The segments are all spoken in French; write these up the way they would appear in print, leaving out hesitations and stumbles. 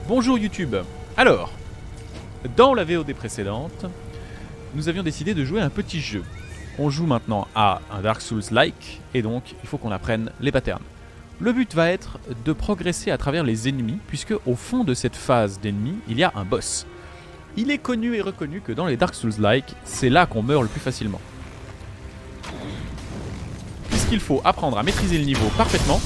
Bonjour YouTube. Alors, dans la VOD précédente, nous avions décidé de jouer à un petit jeu. On joue maintenant à un Dark Souls-like, et donc il faut qu'on apprenne les patterns. Le but va être de progresser à travers les ennemis, puisque au fond de cette phase d'ennemis, il y a un boss. Il est connu et reconnu que dans les Dark Souls-like, c'est là qu'on meurt le plus facilement. Puisqu'il faut apprendre à maîtriser le niveau parfaitement,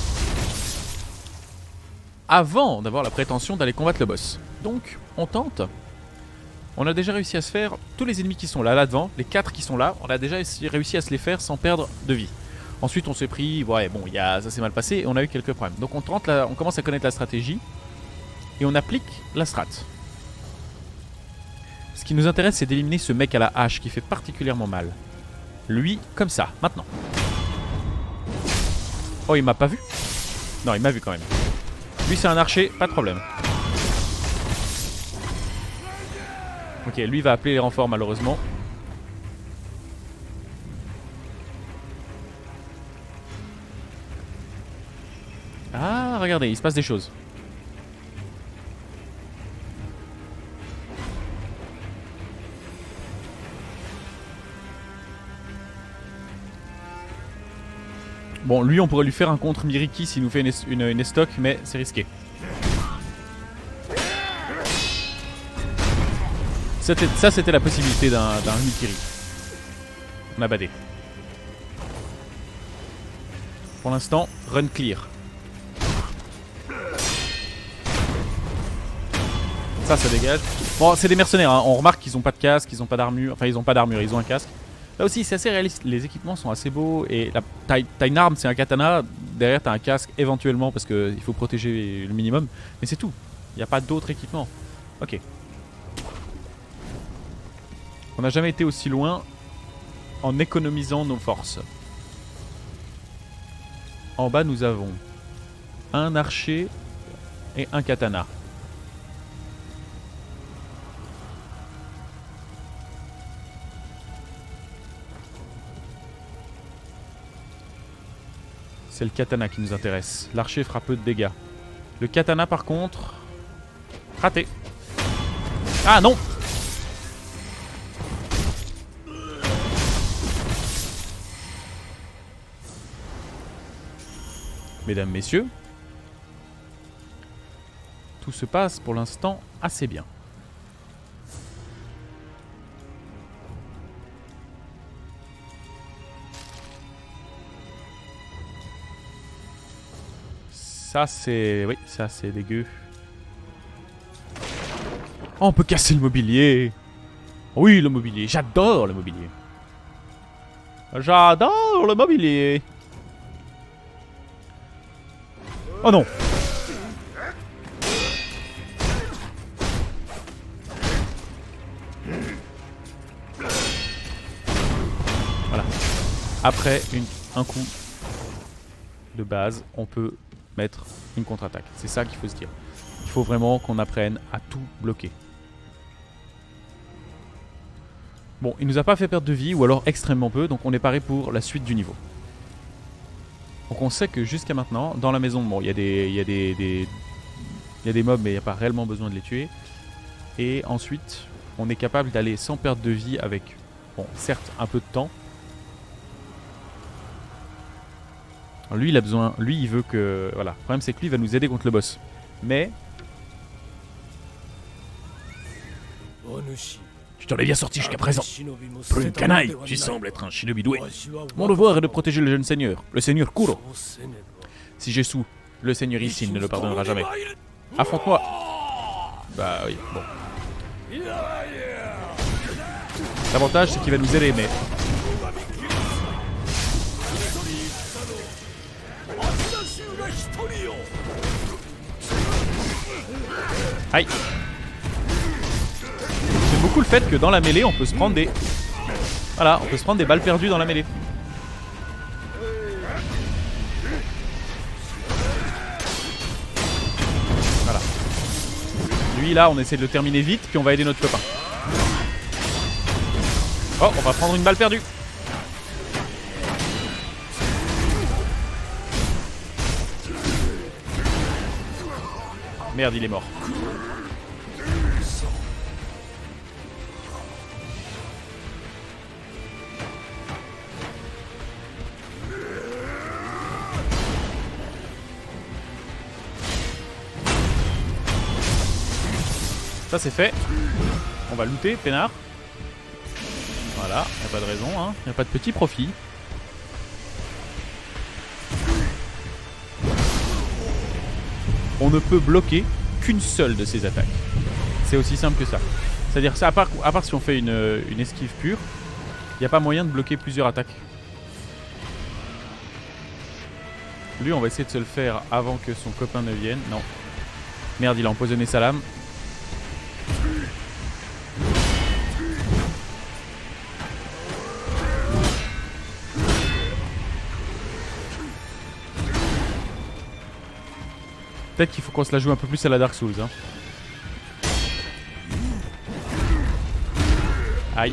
avant d'avoir la prétention d'aller combattre le boss. Donc, on tente. On a déjà réussi à se faire tous les ennemis qui sont là devant, les 4 qui sont là, on a déjà réussi à se les faire sans perdre de vie. Ensuite, on s'est pris, ouais, bon, ça s'est mal passé et on a eu quelques problèmes. Donc, on commence à connaître la stratégie et on applique la strat. Ce qui nous intéresse, c'est d'éliminer ce mec à la hache qui fait particulièrement mal. Lui, comme ça, maintenant. Oh, il m'a pas vu? Non, il m'a vu quand même. Lui c'est un archer, pas de problème. Ok, lui va appeler les renforts malheureusement. Ah, regardez, il se passe des choses. Bon, lui on pourrait lui faire un contre Miriki s'il nous fait une estoc, mais c'est risqué. Ça c'était la possibilité d'un Mikiri. On a badé. Pour l'instant, run clear. Ça dégage. Bon, c'est des mercenaires, hein. On remarque qu'ils ont pas de casque, ils ont pas d'armure. Enfin, ils ont pas d'armure, ils ont un casque. Là aussi, c'est assez réaliste. Les équipements sont assez beaux. Et t'as une arme, c'est un katana. Derrière, t'as un casque éventuellement parce qu'il faut protéger le minimum. Mais c'est tout. Il n'y a pas d'autres équipements. Ok. On n'a jamais été aussi loin en économisant nos forces. En bas, nous avons un archer et un katana. C'est le katana qui nous intéresse. L'archer fera peu de dégâts. Le katana par contre... Raté. Ah non! Mesdames, messieurs, tout se passe pour l'instant assez bien. Ça c'est... Oui, ça c'est dégueu. Oh, on peut casser le mobilier. Oui, le mobilier. J'adore le mobilier. J'adore le mobilier. Oh non. Voilà. Après un coup de base, on peut mettre une contre-attaque. C'est ça qu'il faut se dire. Il faut vraiment qu'on apprenne à tout bloquer. Bon, il nous a pas fait perdre de vie, ou alors extrêmement peu, donc on est paré pour la suite du niveau. Donc on sait que jusqu'à maintenant, dans la maison, bon, il y a des mobs, mais il n'y a pas réellement besoin de les tuer. Et ensuite, on est capable d'aller sans perte de vie avec, bon, certes, un peu de temps. Alors lui, il a besoin, lui, il veut que, voilà. Le problème, c'est que lui, il va nous aider contre le boss. Mais... Tu t'en es bien sorti jusqu'à présent. Pour une canaille, tu sembles être un shinobi doué. Mon devoir est de protéger le jeune seigneur, le seigneur Kuro. Si j'échoue, le seigneur Isshin ne le pardonnera jamais. Affronte-moi. Bah oui, bon. L'avantage, c'est qu'il va nous aider, mais... Aïe. J'aime beaucoup le fait que dans la mêlée on peut se prendre des... Voilà, on peut se prendre des balles perdues dans la mêlée. Voilà. Lui là on essaie de le terminer vite, puis on va aider notre copain. Oh, on va prendre une balle perdue. Merde, il est mort. Ça c'est fait. On va looter, peinard. Voilà, y a pas de raison, hein. Y a pas de petit profit. On ne peut bloquer qu'une seule de ces attaques. C'est aussi simple que ça. C'est-à-dire ça, à part si on fait une esquive pure, il n'y a pas moyen de bloquer plusieurs attaques. Lui, on va essayer de se le faire avant que son copain ne vienne. Non. Merde, il a empoisonné sa lame. Peut-être qu'il faut qu'on se la joue un peu plus à la Dark Souls. Hein. Aïe.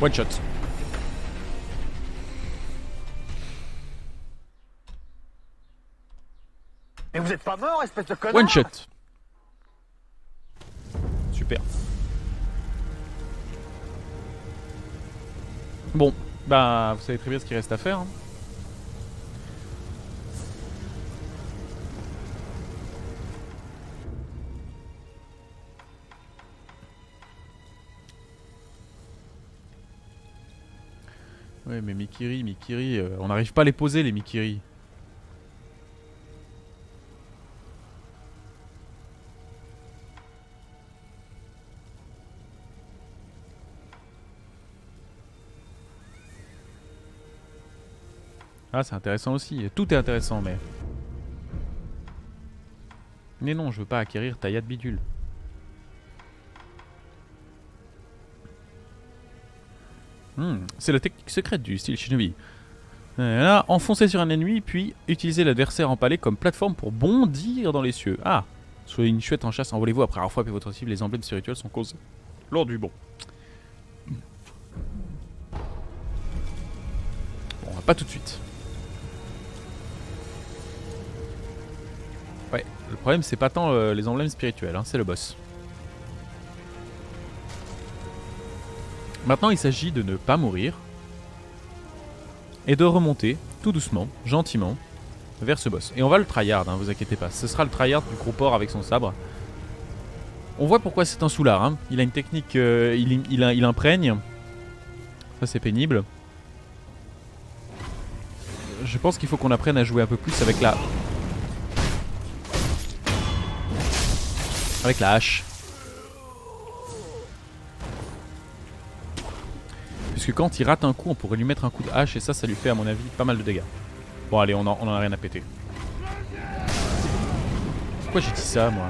One shot. Et vous êtes pas mort, espèce de connard? One shot. Super. Bon, bah vous savez très bien ce qu'il reste à faire. Hein. Ouais, mais Mikiri, on n'arrive pas à les poser les Mikiri. Ah, c'est intéressant aussi. Tout est intéressant, mais... Mais non, je veux pas acquérir Taillade Bidule. C'est la technique secrète du style Shinobi. Là, enfoncer sur un ennemi, puis utiliser l'adversaire empalé comme plateforme pour bondir dans les cieux. Ah, soyez une chouette en chasse, envolez-vous après avoir frappé votre cible. Les emblèmes spirituels sont causés lors du bond. Bon, pas tout de suite. Ouais, le problème c'est pas tant les emblèmes spirituels, hein, c'est le boss. Maintenant il s'agit de ne pas mourir et de remonter tout doucement, gentiment, vers ce boss. Et on va le tryhard, hein, vous inquiétez pas. Ce sera le tryhard du gros porc avec son sabre. On voit pourquoi c'est un soulard. Hein. Il a une technique, il imprègne. Ça c'est pénible. Je pense qu'il faut qu'on apprenne à jouer un peu plus avec la... Avec la hache. Puisque quand il rate un coup, on pourrait lui mettre un coup de hache et ça lui fait à mon avis pas mal de dégâts. Bon allez, on en a rien à péter. Pourquoi j'ai dit ça moi?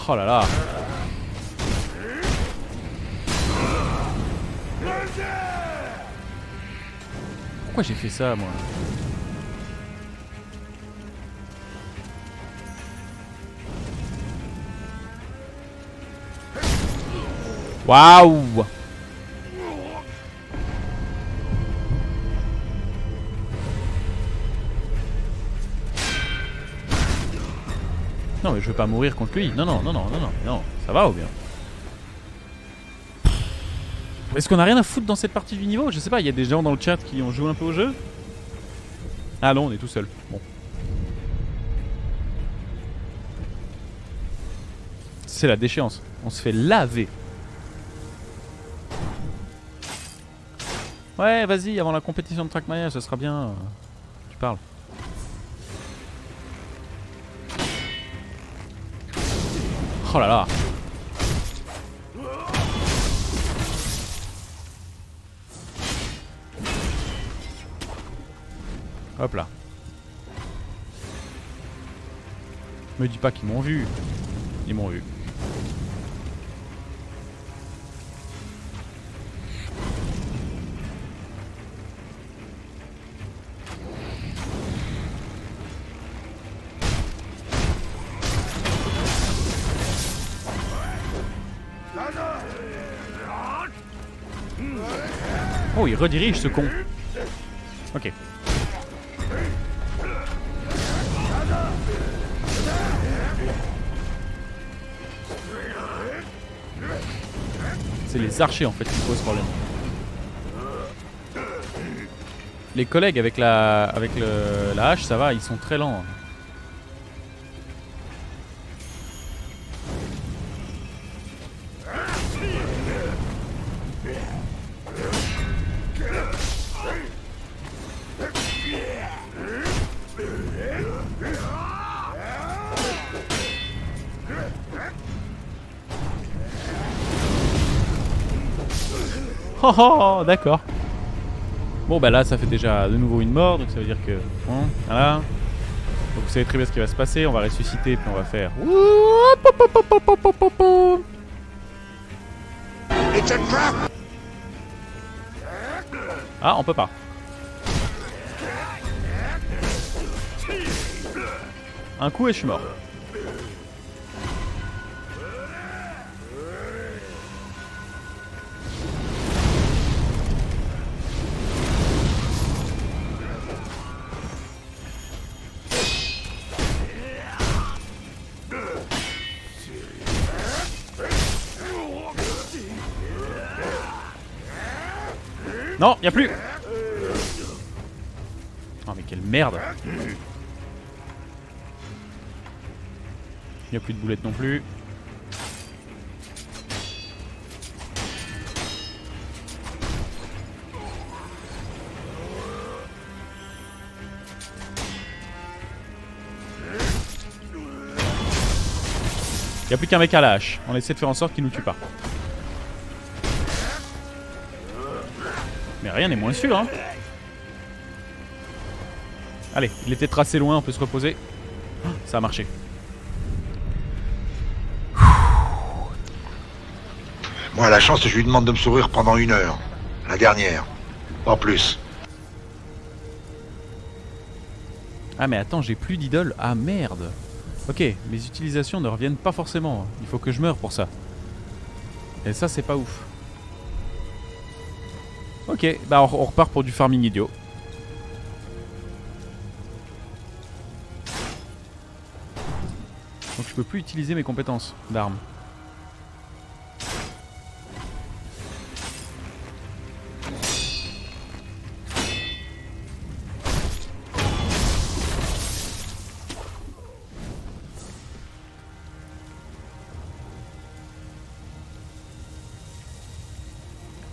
Oh là là. Pourquoi j'ai fait ça moi? Waouh! Non mais je veux pas mourir contre lui. Non, ça va ou bien? Est-ce qu'on a rien à foutre dans cette partie du niveau? Je sais pas, il y a des gens dans le chat qui ont joué un peu au jeu. Ah non, on est tout seul. Bon. C'est la déchéance. On se fait laver. Ouais, vas-y, avant la compétition de Trackmania, ça sera bien. Tu parles. Oh là là. Hop là. Me dis pas qu'ils m'ont vu. Ils m'ont vu. Oh, il redirige ce con. Ok. C'est les archers en fait qui posent problème. Les collègues avec la hache, ça va, ils sont très lents. Oh oh, d'accord. Bon bah là ça fait déjà de nouveau une mort, donc ça veut dire que... voilà. Donc vous savez très bien ce qui va se passer, on va ressusciter puis on va faire... Ah, on peut pas. Un coup et je suis mort. Non, y'a plus. Oh mais quelle merde. Y'a plus de boulettes non plus. Y'a plus qu'un mec à la hache. On essaie de faire en sorte qu'il nous tue pas. Mais rien n'est moins sûr, hein. Allez, il était tracé loin, on peut se reposer. Ça a marché. Moi, à la chance, je lui demande de me sourire pendant 1 heure. La dernière. Pas plus. Ah mais attends, j'ai plus d'idole. Ah merde. Ok, mes utilisations ne reviennent pas forcément. Il faut que je meure pour ça. Et ça, c'est pas ouf. Ok, bah on repart pour du farming idiot. Donc je peux plus utiliser mes compétences d'armes.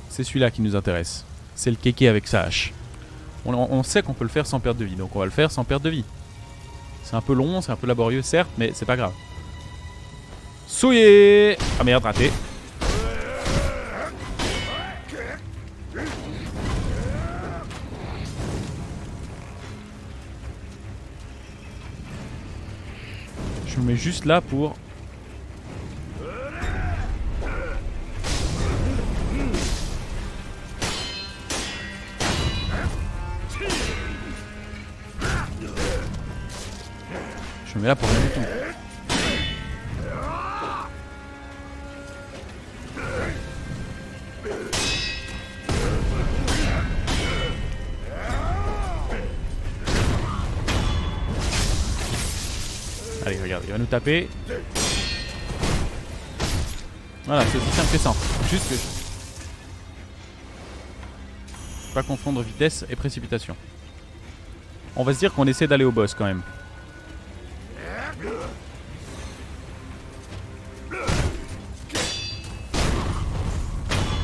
C'est celui-là qui nous intéresse. C'est le kéké avec sa hache. On sait qu'on peut le faire sans perte de vie, donc on va le faire sans perte de vie. C'est un peu long, c'est un peu laborieux, certes, mais c'est pas grave. Souillé. Ah merde, raté. Je me mets juste là pour... Je me mets là pour rien du tout. Allez, regarde, il va nous taper. Voilà, c'est aussi simple que ça. Juste que... Pas confondre vitesse et précipitation. On va se dire qu'on essaie d'aller au boss quand même.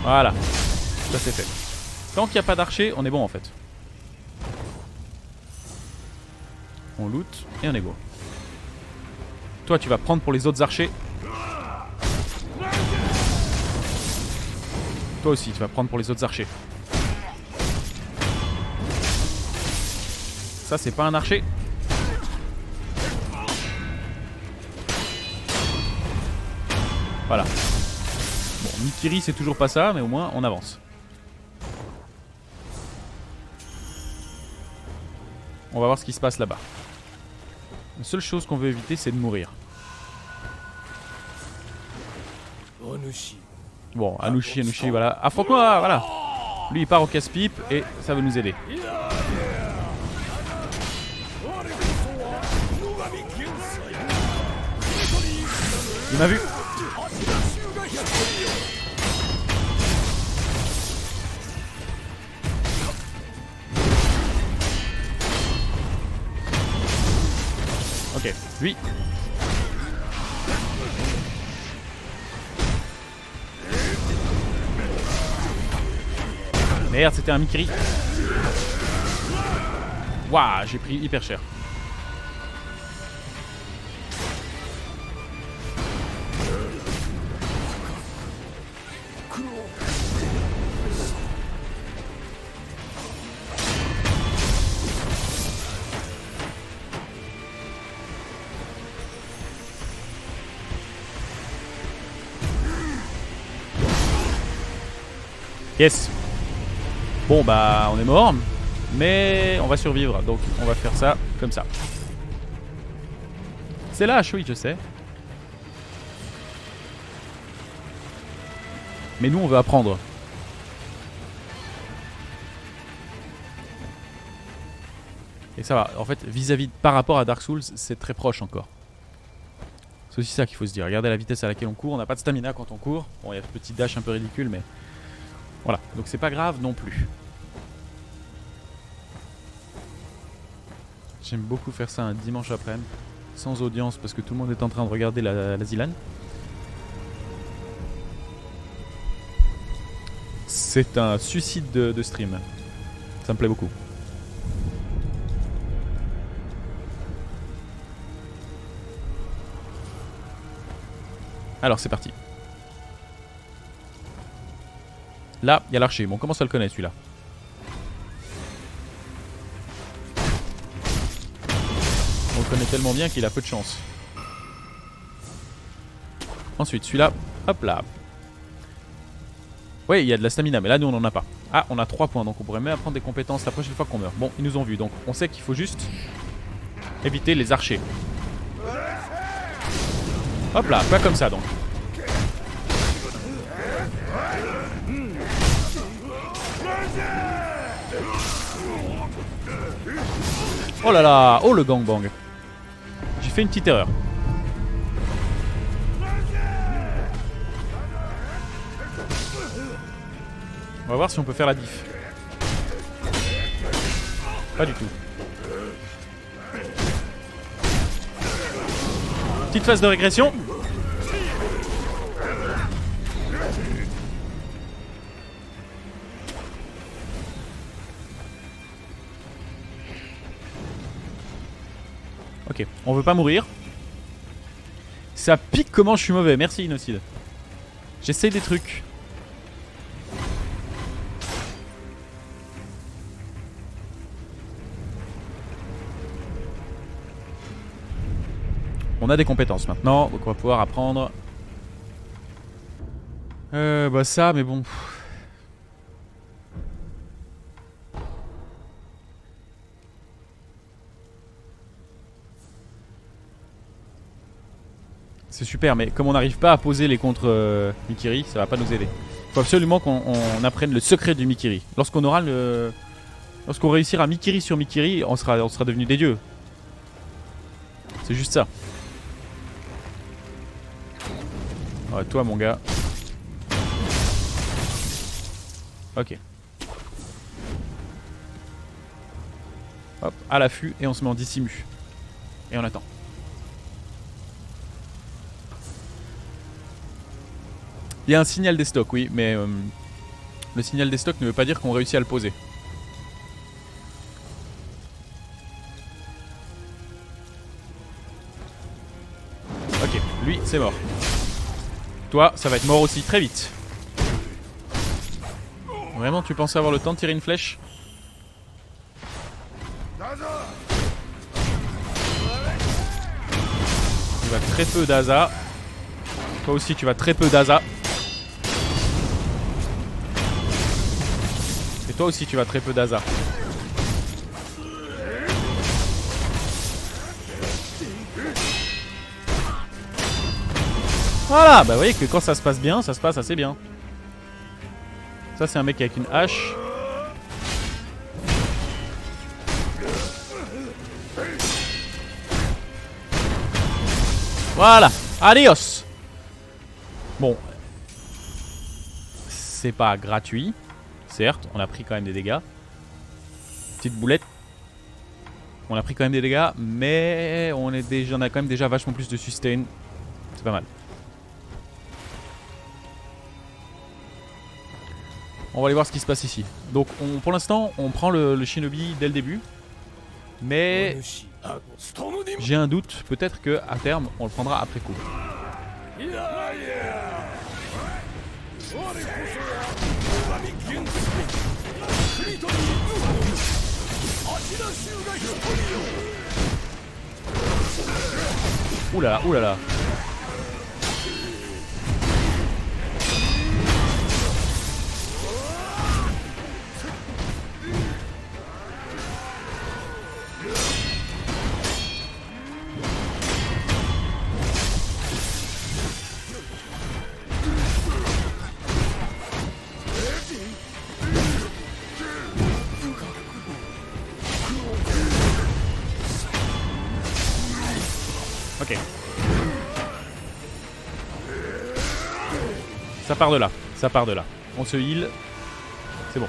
Voilà, ça c'est fait. Tant qu'il n'y a pas d'archer, on est bon en fait. On loot et on est go. Toi tu vas prendre pour les autres archers. Toi aussi tu vas prendre pour les autres archers. Ça c'est pas un archer. Voilà. Bon, Mikiri c'est toujours pas ça, mais au moins on avance. On va voir ce qui se passe là-bas. La seule chose qu'on veut éviter c'est de mourir. Bon, Anushi, voilà. Affronte-moi, voilà. Lui, il part au casse-pipe et ça va nous aider. Il m'a vu. Ok, lui. Merde, c'était un Mikiri. Waouh, j'ai pris hyper cher. Yes. Bon bah on est mort, mais on va survivre, donc on va faire ça comme ça. C'est lâche, oui je sais. Mais nous on veut apprendre. Et ça va, en fait vis-à-vis par rapport à Dark Souls c'est très proche encore. C'est aussi ça qu'il faut se dire, regardez la vitesse à laquelle on court, on n'a pas de stamina quand on court. Bon il y a ce petit dash un peu ridicule mais... Voilà, donc c'est pas grave non plus. J'aime beaucoup faire ça un dimanche après-midi, sans audience parce que tout le monde est en train de regarder la Zilan. C'est un suicide de stream. Ça me plaît beaucoup. Alors c'est parti. Là, il y a l'archer. Bon, on commence à le connaître celui-là. On le connaît tellement bien qu'il a peu de chance. Ensuite, celui-là, hop là. Oui, il y a de la stamina, mais là, nous, on n'en a pas. Ah, on a 3 points, donc on pourrait même apprendre des compétences la prochaine fois qu'on meurt. Bon, ils nous ont vus, donc on sait qu'il faut juste éviter les archers. Hop là, pas comme ça, donc. Oh là là, oh le gangbang. J'ai fait une petite erreur. On va voir si on peut faire la diff. Pas du tout. Petite phase de régression. Ok, on veut pas mourir. Ça pique comment je suis mauvais. Merci Innocide. J'essaye des trucs. On a des compétences maintenant, donc on va pouvoir apprendre. Bah ça, mais bon. C'est super, mais comme on n'arrive pas à poser les contre Mikiri, ça va pas nous aider. Il faut absolument qu'on apprenne le secret du Mikiri. Lorsqu'on aura le... Lorsqu'on réussira Mikiri sur Mikiri, on sera devenus des dieux. C'est juste ça. Ouais, toi mon gars. Ok. Hop, à l'affût et on se met en dissimu. Et on attend. Il y a un signal des stocks, oui, mais le signal des stocks ne veut pas dire qu'on réussit à le poser. Ok, lui, c'est mort. Toi, ça va être mort aussi très vite. Vraiment, tu pensais avoir le temps de tirer une flèche? Tu vas très peu d'Aza. Toi aussi, tu vas très peu d'Aza. Et toi aussi, tu vas très peu d'Aza. Voilà, bah vous voyez que quand ça se passe bien, ça se passe assez bien. Ça c'est un mec avec une hache. Voilà. Adios. Bon. C'est pas gratuit. Certes, on a pris quand même des dégâts. Petite boulette. On a pris quand même des dégâts, mais on a quand même déjà vachement plus de sustain. C'est pas mal. On va aller voir ce qui se passe ici. Donc pour l'instant, on prend le shinobi dès le début. Mais j'ai un doute, peut-être que à terme, on le prendra après coup. Oulala, oulala. Ok. Ça part de là. Ça part de là. On se heal. C'est bon.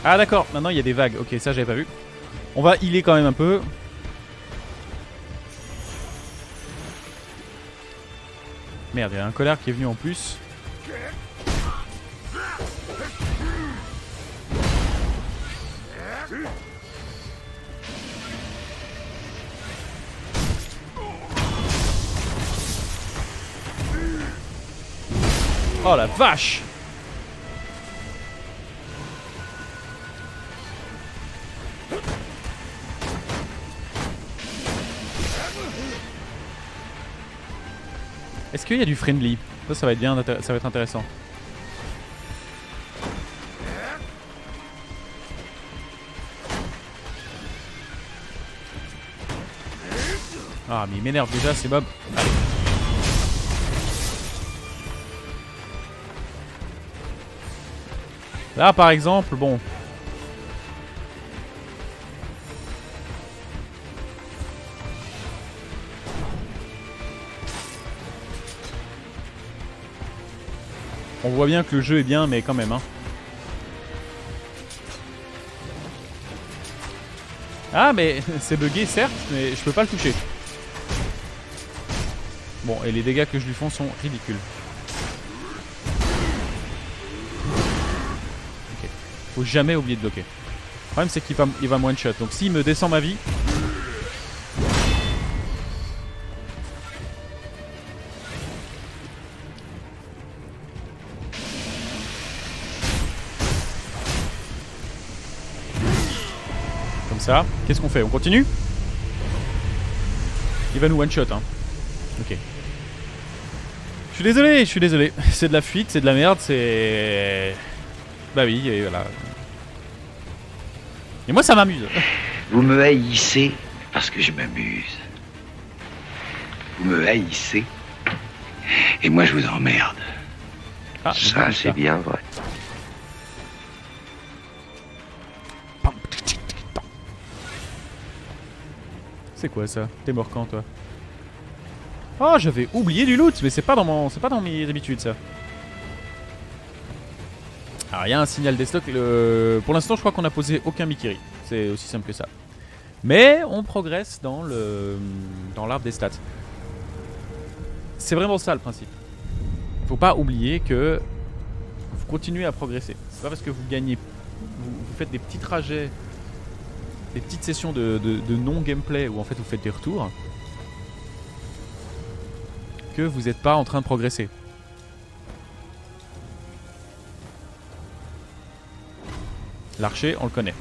Ah d'accord, maintenant il y a des vagues. Ok, ça j'avais pas vu. On va healer quand même un peu. Merde, il y a un collard qui est venu en plus. Oh la vache! Est-ce qu'il y a du friendly? Ça va être bien, ça va être intéressant. Ah mais il m'énerve déjà, c'est Bob. Allez. Là par exemple, bon. On voit bien que le jeu est bien, mais quand même, hein. Ah, mais c'est bugué, certes, mais je peux pas le toucher. Bon, et les dégâts que je lui fais sont ridicules. Ok. Faut jamais oublier de bloquer. Le problème, c'est qu'il va me one-shot. Donc, s'il me descend ma vie... Ça, qu'est-ce qu'on fait? On continue? Il va nous one shot hein. Ok. Je suis désolé, c'est de la fuite, c'est de la merde, c'est... Bah oui, et voilà. Et moi ça m'amuse. Vous me haïssez parce que je m'amuse. Vous me haïssez et moi je vous emmerde. Ah, ça c'est bien vrai. C'est quoi ça? T'es mort quand toi? Oh, j'avais oublié du loot, mais c'est pas dans mes habitudes ça. Alors il y a un signal des stocks. Pour l'instant, je crois qu'on a posé aucun Mikiri. C'est aussi simple que ça. Mais on progresse dans l'arbre des stats. C'est vraiment ça le principe. Faut pas oublier que vous continuez à progresser. C'est pas parce que vous gagnez, vous faites des petits trajets, des petites sessions de non-gameplay où en fait vous faites des retours, que vous n'êtes pas en train de progresser. L'archer, on le connaît.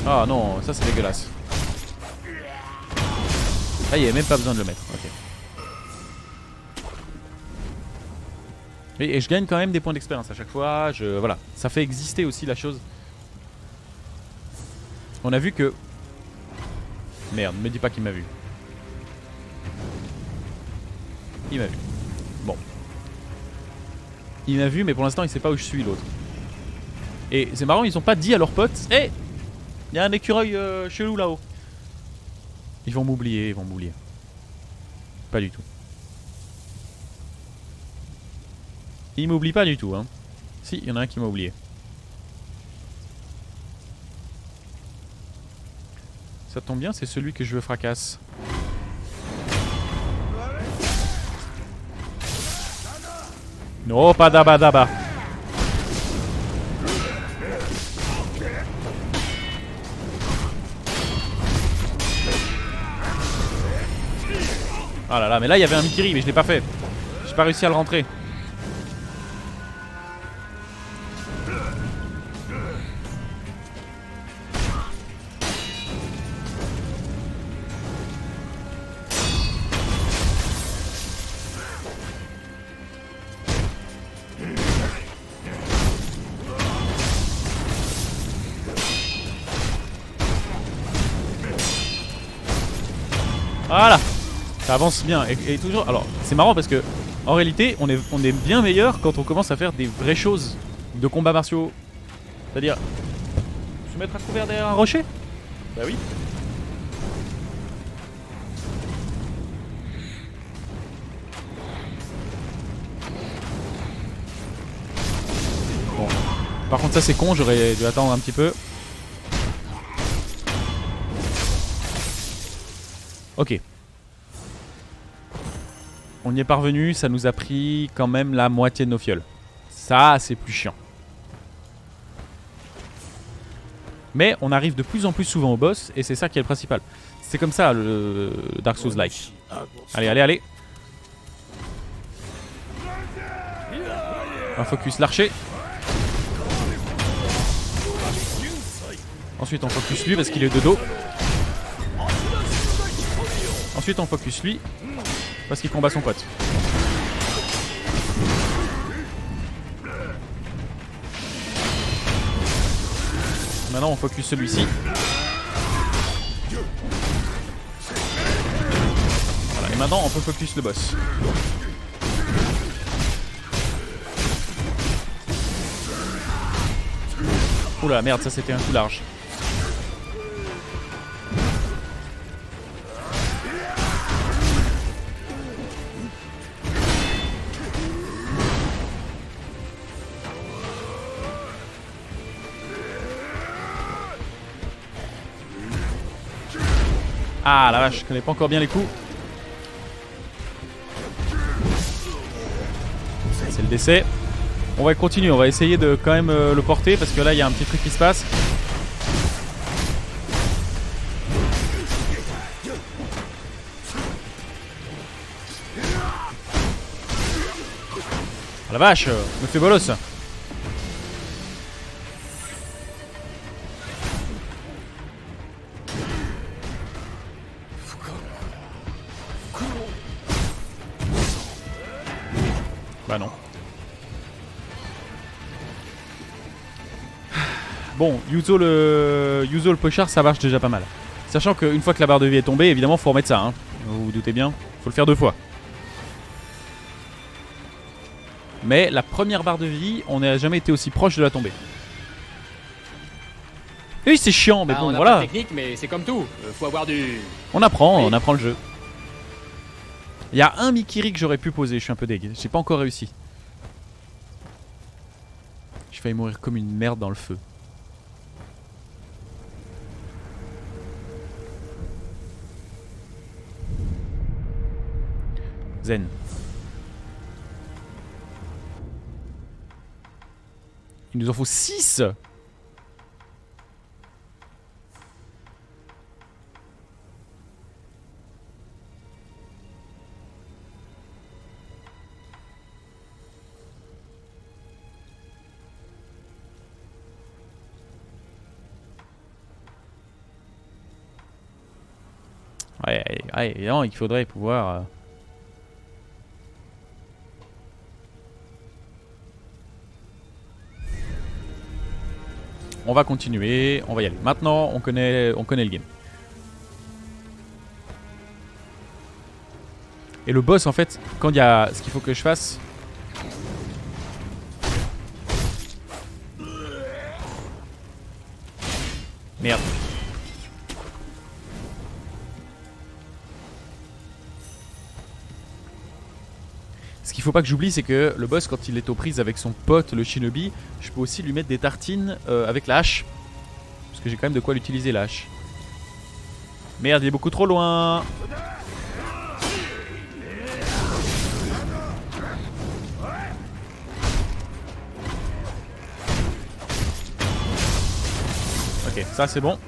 Ah non, ça c'est dégueulasse. Ah, il n'y a même pas besoin de le mettre. Ok. Et je gagne quand même des points d'expérience à chaque fois. Voilà, ça fait exister aussi la chose. On a vu que... Merde, ne me dis pas qu'il m'a vu. Il m'a vu. Bon. Il m'a vu mais pour l'instant il sait pas où je suis l'autre. Et c'est marrant, ils ont pas dit à leurs potes « Hé, il y a un écureuil chelou là-haut. » Ils vont m'oublier, ils vont m'oublier. Pas du tout. Ils m'oublient pas du tout hein. Si, il y en a un qui m'a oublié. Ça tombe bien, c'est celui que je veux fracasse. Non, pas daba daba. Ah là là, mais là il y avait un Mikiri, mais je l'ai pas fait. J'ai pas réussi à le rentrer. Voilà, ça avance bien et toujours. Alors c'est marrant parce que en réalité on est bien meilleur quand on commence à faire des vraies choses de combats martiaux. C'est-à-dire se mettre à couvert derrière un rocher. Bah oui. Bon. Par contre ça c'est con, j'aurais dû attendre un petit peu. Ok. On y est parvenu, ça nous a pris quand même la moitié de nos fioles. Ça, c'est plus chiant. Mais on arrive de plus en plus souvent au boss et c'est ça qui est le principal. C'est comme ça le Dark Souls-like. Allez, allez, allez. Un focus l'archer. Ensuite on focus lui parce qu'il est de dos. Ensuite on focus lui parce qu'il combat son pote. Maintenant on focus celui-ci. Voilà, et maintenant on peut focus le boss. Oula merde, ça c'était un coup large. Ah la vache, je connais pas encore bien les coups. C'est le décès. On va continuer, on va essayer de quand même le porter parce que là il y a un petit truc qui se passe. Ah la vache, me fait bolos. Bah non. Bon, Yuzo le pochard, ça marche déjà pas mal. Sachant qu'une fois que la barre de vie est tombée, évidemment faut remettre ça hein. Vous vous doutez bien, faut le faire 2 fois. Mais la première barre de vie, on n'a jamais été aussi proche de la tomber. Et oui c'est chiant, mais bon on a voilà. pas de technique, mais c'est comme tout, faut avoir du... On apprend, Oui. on apprend le jeu. Il y a un Mikiri que j'aurais pu poser, je suis un peu deg. J'ai pas encore réussi. J'ai failli mourir comme une merde dans le feu. Zen. Il nous en faut 6. Ouais, non, il faudrait pouvoir... On va continuer, on va y aller. Maintenant, on connaît le game. Et le boss, en fait, quand il y a ce qu'il faut que je fasse... Merde. Ce qu'il faut pas que j'oublie, c'est que le boss, quand il est aux prises avec son pote, le shinobi, je peux aussi lui mettre des tartines avec la hache. Parce que j'ai quand même de quoi l'utiliser, la hache. Merde, il est beaucoup trop loin. Ok, ça c'est bon.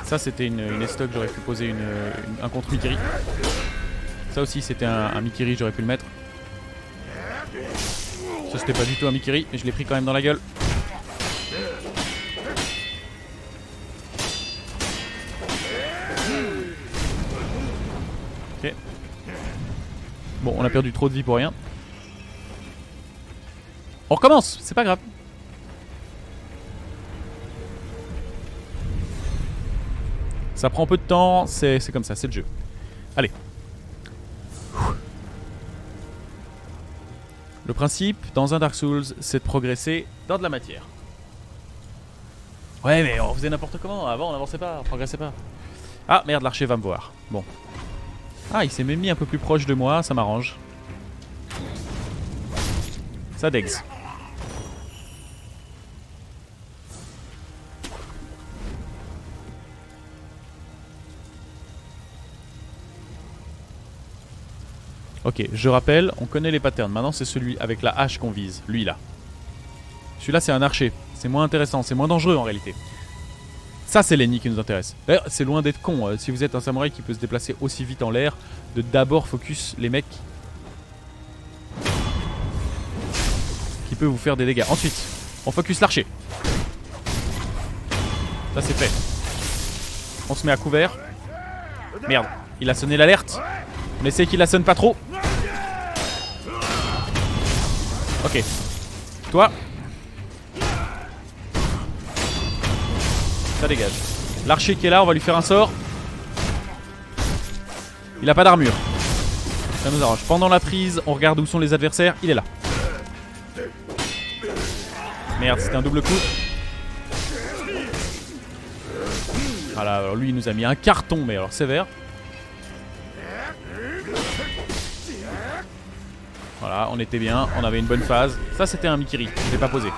Ça c'était une estoc, j'aurais pu poser un contre Mikiri. Ça aussi c'était un Mikiri, j'aurais pu le mettre. Ça c'était pas du tout un Mikiri, mais je l'ai pris quand même dans la gueule. Ok. Bon, on a perdu trop de vie pour rien. On recommence, c'est pas grave. Ça prend peu de temps, c'est comme ça, c'est le jeu. Allez. Le principe, dans un Dark Souls, c'est de progresser dans de la matière. Ouais, mais on faisait n'importe comment. Avant, on n'avançait pas, on progressait pas. Ah, merde, l'archer va me voir. Bon. Ah, il s'est même mis un peu plus proche de moi, ça m'arrange. Ça degs. Ok, je rappelle, on connaît les patterns. Maintenant, c'est celui avec la hache qu'on vise. Lui, là. Celui-là, c'est un archer. C'est moins intéressant, c'est moins dangereux en réalité. Ça, c'est l'ennemi qui nous intéresse. D'ailleurs, c'est loin d'être con. Si vous êtes un samouraï qui peut se déplacer aussi vite en l'air, de d'abord focus les mecs qui peuvent vous faire des dégâts. Ensuite, on focus l'archer. Ça, c'est fait. On se met à couvert. Merde, il a sonné l'alerte. On essaie qu'il la sonne pas trop. Ok. Toi. Ça dégage. L'archer qui est là, on va lui faire un sort. Il a pas d'armure. Ça nous arrange. Pendant la prise, on regarde où sont les adversaires. Il est là. Merde, c'était un double coup. Voilà, alors lui il nous a mis un carton, mais alors sévère. Voilà, on était bien, on avait une bonne phase. Ça c'était un Mikiri, je l'ai pas posé.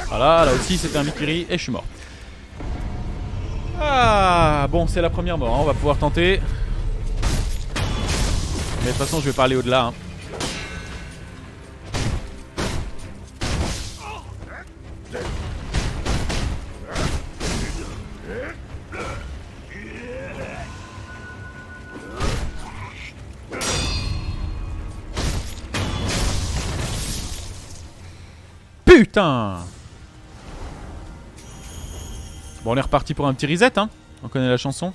Voilà, là aussi c'était un Mikiri et je suis mort. Ah, bon, c'est la première mort, hein. On va pouvoir tenter. Mais de toute façon je vais pas aller au-delà, hein. Putain! Bon, on est reparti pour un petit reset, hein. On connaît la chanson.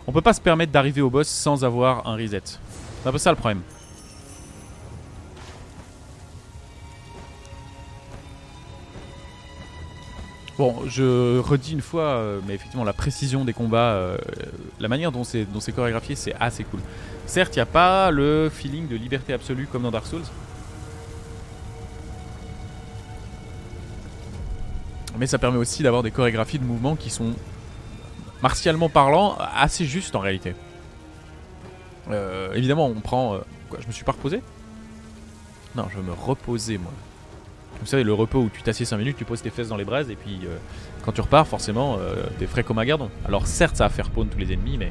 On peut pas se permettre d'arriver au boss sans avoir un reset. C'est un peu ça le problème. Bon, je redis une fois, mais effectivement la précision des combats, la manière dont c'est chorégraphié, c'est assez cool. Certes, il n'y a pas le feeling de liberté absolue comme dans Dark Souls. Mais ça permet aussi d'avoir des chorégraphies de mouvements qui sont, martialement parlant, assez justes en réalité. Évidemment, on prend... Quoi, je me suis pas reposé? Non, je vais me reposer, moi. Vous savez, le repos où tu t'assieds 5 minutes, tu poses tes fesses dans les braises, et puis quand tu repars, forcément, t'es frais comme un gardon. Alors certes, ça va faire spawn tous les ennemis, mais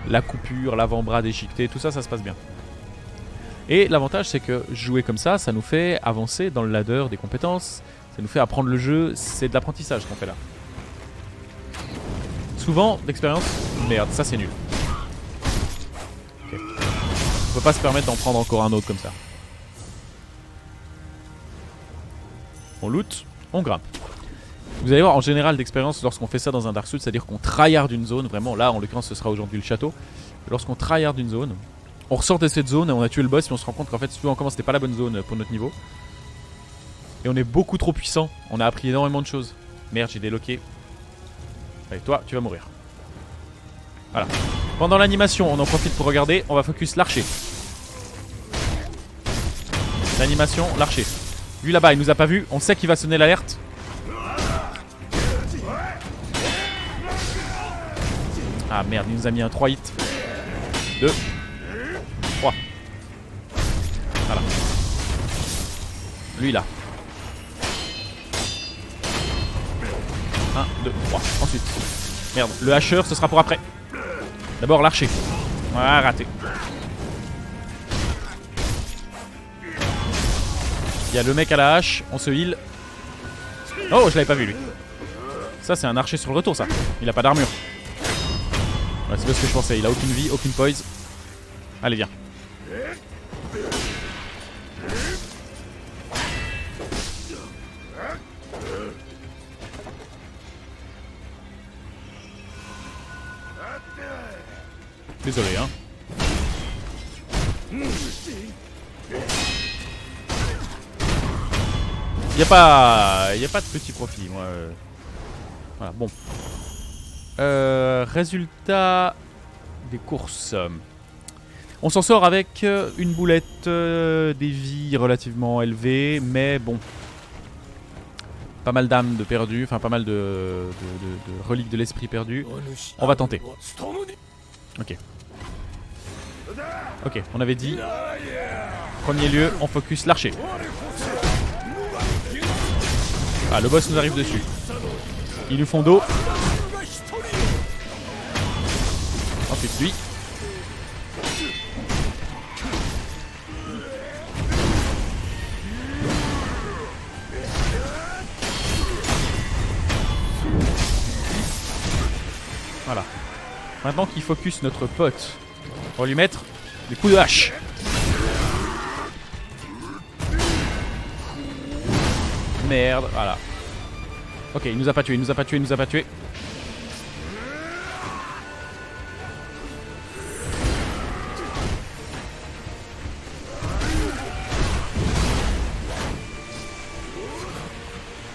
la coupure, l'avant-bras déchiqueté, tout ça, ça se passe bien. Et l'avantage, c'est que jouer comme ça, ça nous fait avancer dans le ladder des compétences. Ça nous fait apprendre le jeu, c'est de l'apprentissage qu'on fait là. Souvent, d'expérience, merde, ça c'est nul. Okay. On peut pas se permettre d'en prendre encore un autre comme ça. On loot, on grimpe. Vous allez voir en général d'expérience lorsqu'on fait ça dans un Dark Souls, c'est-à-dire qu'on tryhard une zone, vraiment là en l'occurrence ce sera aujourd'hui le château. Lorsqu'on tryhard une zone, on ressort de cette zone et on a tué le boss et on se rend compte qu'en fait souvent comment c'était pas la bonne zone pour notre niveau. Et on est beaucoup trop puissant, on a appris énormément de choses. Merde, j'ai déloqué. Allez, toi, tu vas mourir. Voilà. Pendant l'animation, on en profite pour regarder, on va focus l'archer. L'animation, l'archer. Lui là-bas, il nous a pas vu, on sait qu'il va sonner l'alerte. Ah merde, il nous a mis un 3 hits. 2 3. Voilà. Lui là. 1, 2, 3. Ensuite. Merde, le hacheur ce sera pour après. D'abord l'archer. Voilà, raté. Il y a le mec à la hache, on se heal. Oh, je l'avais pas vu lui. Ça c'est un archer sur le retour ça. Il a pas d'armure. Ouais, c'est pas ce que je pensais, il a aucune vie, aucune poise. Allez viens. Désolé hein. Y a pas de petit profit moi. Voilà bon. Résultat des courses. On s'en sort avec une boulette, des vies relativement élevées, mais bon. Pas mal d'âmes de perdues, enfin pas mal de reliques de l'esprit perdu. On va tenter. Ok. Ok, on avait dit. Premier lieu, on focus l'archer. Ah, le boss nous arrive dessus. Ils nous font dos. Ensuite lui. Voilà. Maintenant qu'il focus notre pote, on va lui mettre des coups de hache. Merde, voilà. Ok, il nous a pas tué, il nous a pas tué, il nous a pas tué.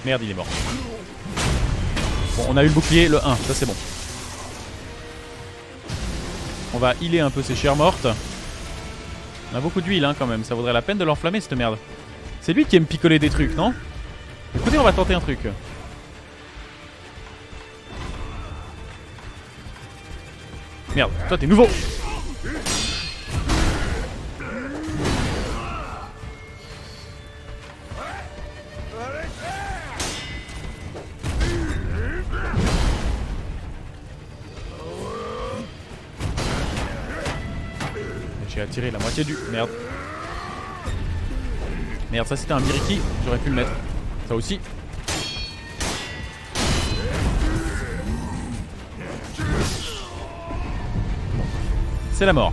Merde, il est mort. Bon, on a eu le bouclier, le 1, ça c'est bon. On va healer un peu ces chairs mortes. On a beaucoup d'huile hein, quand même, ça vaudrait la peine de l'enflammer cette merde. C'est lui qui aime picoler des trucs, non? Écoutez, on va tenter un truc. Merde, toi t'es nouveau. J'ai attiré la moitié du... Merde. Merde, ça c'était un Biriki, j'aurais pu le mettre. Ça aussi. C'est la mort.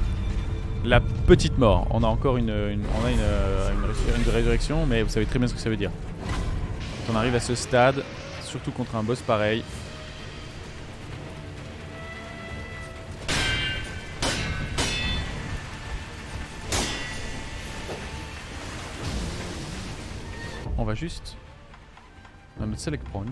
La petite mort. On a encore une résurrection, mais vous savez très bien ce que ça veut dire. Quand on arrive à ce stade, surtout contre un boss pareil. On va juste... On va mettre select point.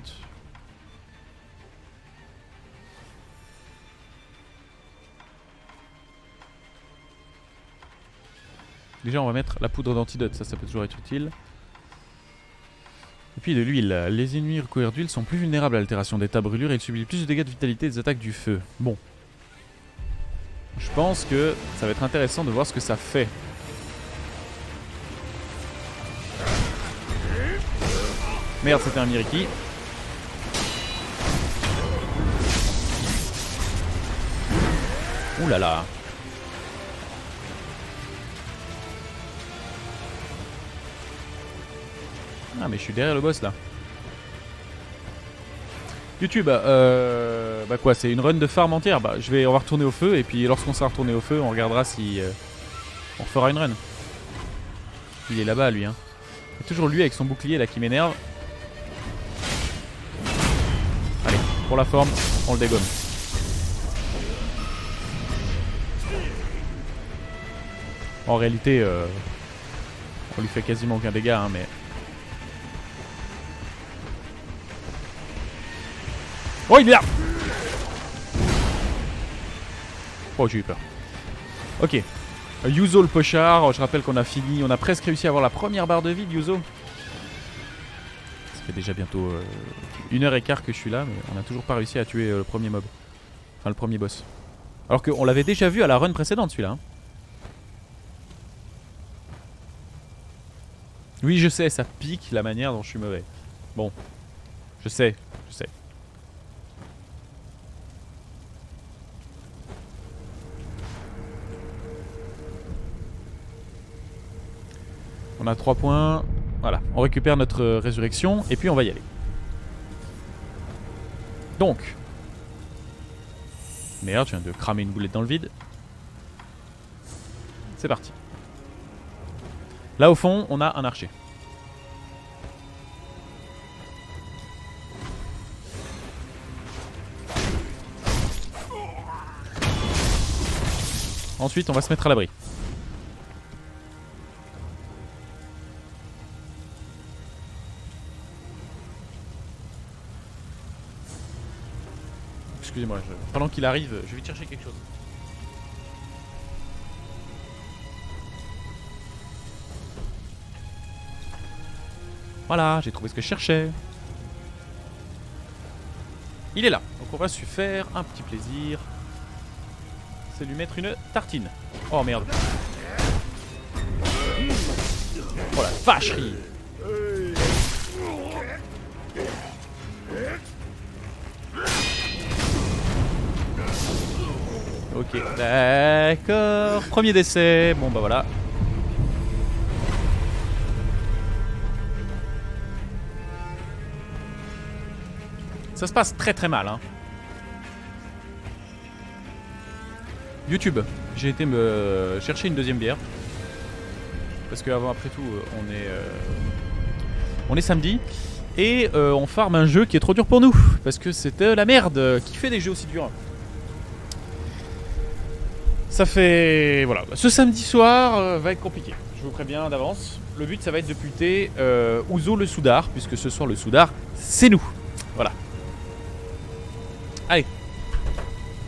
Déjà on va mettre la poudre d'antidote, ça peut toujours être utile. Et puis de l'huile. Les ennemis recouverts d'huile sont plus vulnérables à l'altération d'état brûlure et ils subissent plus de dégâts de vitalité des attaques du feu. Bon. Je pense que ça va être intéressant de voir ce que ça fait. Merde, c'était un Miriki. Ouh là là. Ah mais je suis derrière le boss là. YouTube, bah quoi, c'est une run de farm entière. Bah on va retourner au feu et puis lorsqu'on sera retourné au feu, on regardera si on refera une run. Il est là-bas lui hein. C'est toujours lui avec son bouclier là qui m'énerve. Pour la forme, on le dégomme. En réalité, on lui fait quasiment aucun dégât, hein, mais... Oh, il est là! Oh, j'ai eu peur. Ok. Yuzo le pochard, je rappelle qu'on a fini, on a presque réussi à avoir la première barre de vie, Yuzo. Ça fait déjà bientôt 1h15 que je suis là, mais on n'a toujours pas réussi à tuer le premier mob. Enfin, le premier boss. Alors qu'on l'avait déjà vu à la run précédente, celui-là. Hein. Oui, je sais, ça pique la manière dont je suis mauvais. Bon, je sais, je sais. On a 3 points. Voilà, on récupère notre résurrection et puis on va y aller. Donc. Merde, je viens de cramer une boulette dans le vide. C'est parti. Là au fond, on a un archer. Ensuite, on va se mettre à l'abri. Excusez-moi, pendant qu'il arrive, je vais chercher quelque chose. Voilà, j'ai trouvé ce que je cherchais. Il est là. Donc on va se faire un petit plaisir. C'est lui mettre une tartine. Oh merde. Oh la vacherie. Ok, d'accord. Premier décès. Bon bah voilà. Ça se passe très très mal hein. YouTube, j'ai été me chercher une deuxième bière. Parce que avant après tout on est samedi. Et on farm un jeu qui est trop dur pour nous. Parce que c'est la merde. Qui fait des jeux aussi durs? Ça fait... Voilà. Ce samedi soir va être compliqué. Je vous préviens d'avance. Le but ça va être de buter Uzo le Soudard. Puisque ce soir le Soudard c'est nous. Voilà. Allez.